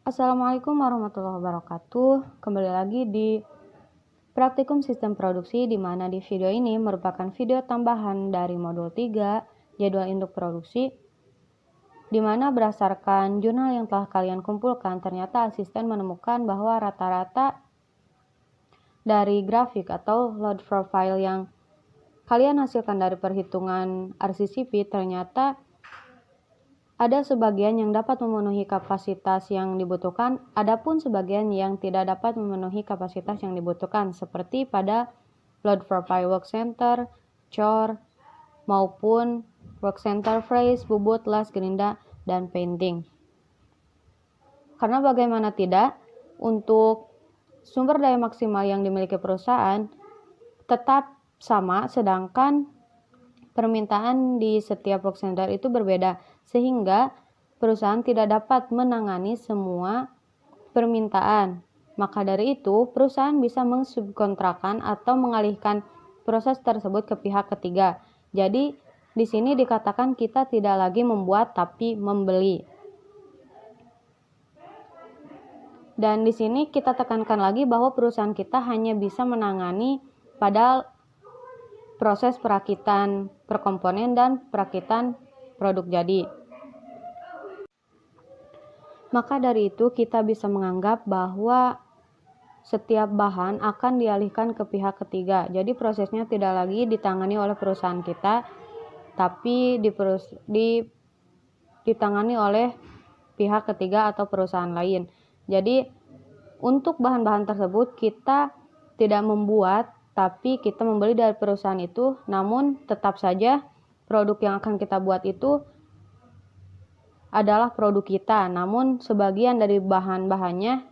Assalamualaikum warahmatullahi wabarakatuh. Kembali lagi di praktikum sistem produksi, di mana di video ini merupakan video tambahan dari modul 3 jadwal induk produksi, di mana berdasarkan jurnal yang telah kalian kumpulkan, ternyata asisten menemukan bahwa rata-rata dari grafik atau load profile yang kalian hasilkan dari perhitungan RCCP ternyata ada sebagian yang dapat memenuhi kapasitas yang dibutuhkan, adapun sebagian yang tidak dapat memenuhi kapasitas yang dibutuhkan, seperti pada load profile work center, chore, maupun work center phrase, bubut, las, gerinda, dan painting. Karena bagaimana tidak, untuk sumber daya maksimal yang dimiliki perusahaan tetap sama, sedangkan permintaan di setiap work center itu berbeda, sehingga perusahaan tidak dapat menangani semua permintaan. Maka dari itu, perusahaan bisa mensubkontrakkan atau mengalihkan proses tersebut ke pihak ketiga. Jadi, di sini dikatakan kita tidak lagi membuat tapi membeli. Dan di sini kita tekankan lagi bahwa perusahaan kita hanya bisa menangani pada proses perakitan per komponen dan perakitan produk jadi. Maka dari itu kita bisa menganggap bahwa setiap bahan akan dialihkan ke pihak ketiga. Jadi prosesnya tidak lagi ditangani oleh perusahaan kita, tapi ditangani oleh pihak ketiga atau perusahaan lain. Jadi untuk bahan-bahan tersebut kita tidak membuat, tapi kita membeli dari perusahaan itu, namun tetap saja produk yang akan kita buat itu adalah produk kita, namun sebagian dari bahan-bahannya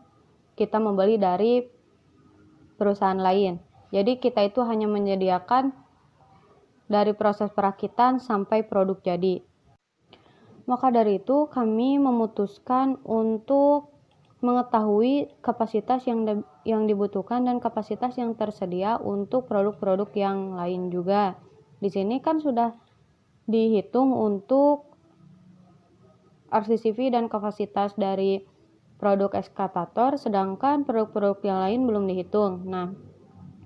kita membeli dari perusahaan lain. Jadi kita itu hanya menyediakan dari proses perakitan sampai produk jadi. Maka dari itu kami memutuskan untuk mengetahui kapasitas yang dibutuhkan dan kapasitas yang tersedia untuk produk-produk yang lain juga. Di sini kan sudah dihitung untuk RCCP dan kapasitas dari produk ekskavator, sedangkan produk-produk yang lain belum dihitung. Nah,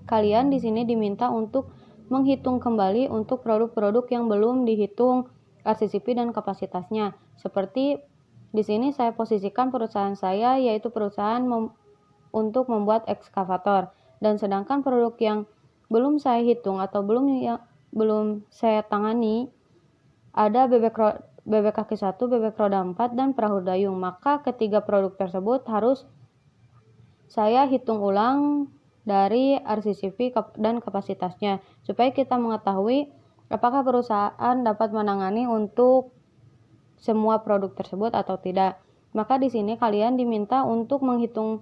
kalian di sini diminta untuk menghitung kembali untuk produk-produk yang belum dihitung RCCP dan kapasitasnya. Seperti di sini saya posisikan perusahaan saya, yaitu perusahaan untuk membuat ekskavator, dan sedangkan produk yang belum saya hitung atau belum saya tangani ada bebek kaki 1, bebek roda 4, dan perahu dayung. Maka ketiga produk tersebut harus saya hitung ulang dari RCCP dan kapasitasnya, supaya kita mengetahui apakah perusahaan dapat menangani untuk semua produk tersebut atau tidak. Maka di sini kalian diminta untuk menghitung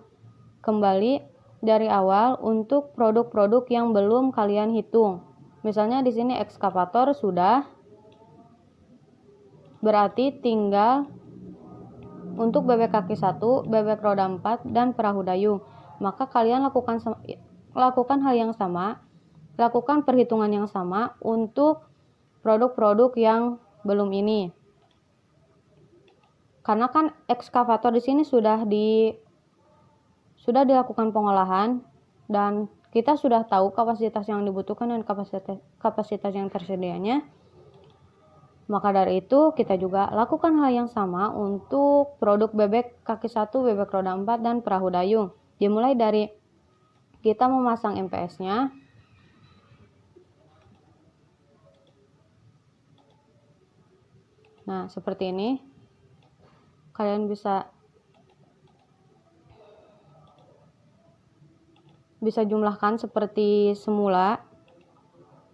kembali dari awal untuk produk-produk yang belum kalian hitung. Misalnya di sini ekskavator sudah, berarti tinggal untuk bebek kaki 1, bebek roda 4, dan perahu dayung. Maka kalian lakukan hal yang sama, lakukan perhitungan yang sama untuk produk-produk yang belum ini. Karena kan ekskavator di sini sudah dilakukan pengolahan dan kita sudah tahu kapasitas yang dibutuhkan dan kapasitas yang tersedianya. Maka dari itu kita juga lakukan hal yang sama untuk produk bebek kaki 1, bebek roda 4, dan perahu dayung. Dimulai dari kita memasang MPS-nya. Nah, seperti ini. Kalian bisa jumlahkan seperti semula,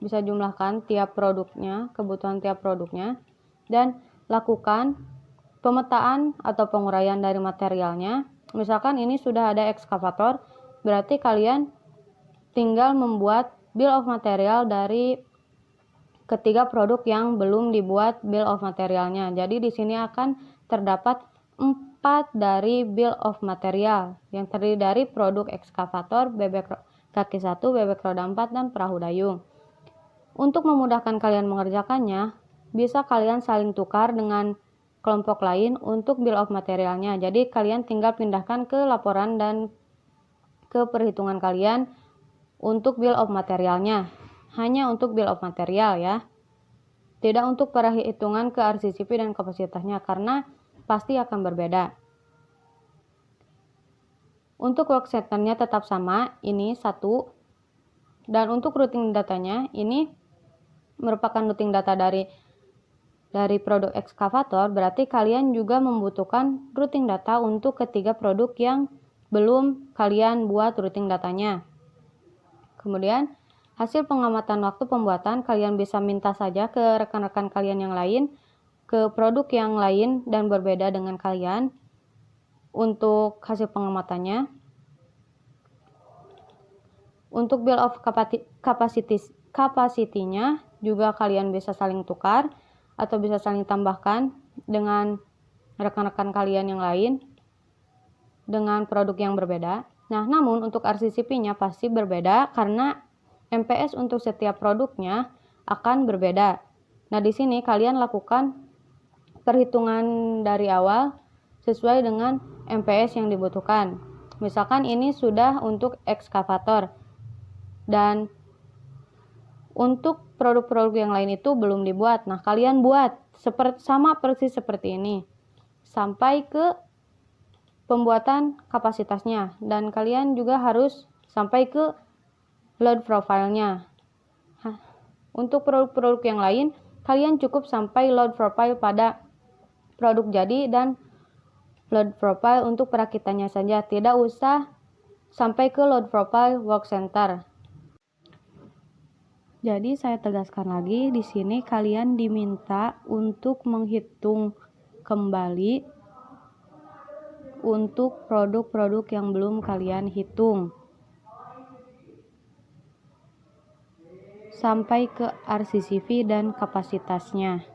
bisa jumlahkan tiap produknya, kebutuhan tiap produknya, dan lakukan pemetaan atau penguraian dari materialnya. Misalkan ini sudah ada ekskavator, berarti kalian tinggal membuat bill of material dari ketiga produk yang belum dibuat bill of materialnya. Jadi di sini akan terdapat 4 dari bill of material yang terdiri dari produk ekskavator, bebek kaki 1, bebek roda 4, dan perahu dayung. Untuk memudahkan kalian mengerjakannya, bisa kalian saling tukar dengan kelompok lain untuk bill of materialnya. Jadi kalian tinggal pindahkan ke laporan dan ke perhitungan kalian untuk bill of materialnya. Hanya untuk bill of material ya. Tidak untuk perhitungan ke RCCP dan kapasitasnya karena pasti akan berbeda. Untuk work centernya tetap sama, ini 1. Dan untuk routing datanya, ini merupakan routing data dari produk ekskavator, berarti kalian juga membutuhkan routing data untuk ketiga produk yang belum kalian buat routing datanya. Kemudian, hasil pengamatan waktu pembuatan kalian bisa minta saja ke rekan-rekan kalian yang lain, ke produk yang lain dan berbeda dengan kalian untuk hasil pengamatannya. Untuk bill of capacity-nya juga kalian bisa saling tukar atau bisa saling tambahkan dengan rekan-rekan kalian yang lain dengan produk yang berbeda. Nah, namun untuk RCCP-nya pasti berbeda karena MPS untuk setiap produknya akan berbeda. Nah, di sini kalian lakukan perhitungan dari awal sesuai dengan MPS yang dibutuhkan. Misalkan ini sudah untuk ekskavator dan untuk produk-produk yang lain itu belum dibuat. Nah, kalian buat sama persis seperti ini sampai ke pembuatan kapasitasnya, dan kalian juga harus sampai ke load profile-nya. Untuk produk-produk yang lain, kalian cukup sampai load profile pada produk jadi dan load profile untuk perakitannya saja. Tidak usah sampai ke load profile work center. Jadi saya tegaskan lagi, di sini kalian diminta untuk menghitung kembali untuk produk-produk yang belum kalian hitung sampai ke RCCP dan kapasitasnya.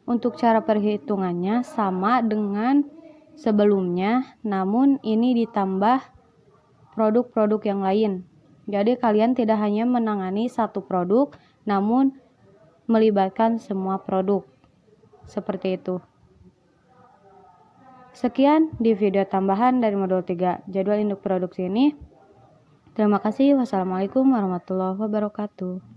Untuk cara perhitungannya sama dengan sebelumnya, namun ini ditambah produk-produk yang lain. Jadi kalian tidak hanya menangani satu produk, namun melibatkan semua produk. Seperti itu. Sekian di video tambahan dari modul 3 jadwal induk produksi ini. Terima kasih. Wassalamualaikum warahmatullahi wabarakatuh.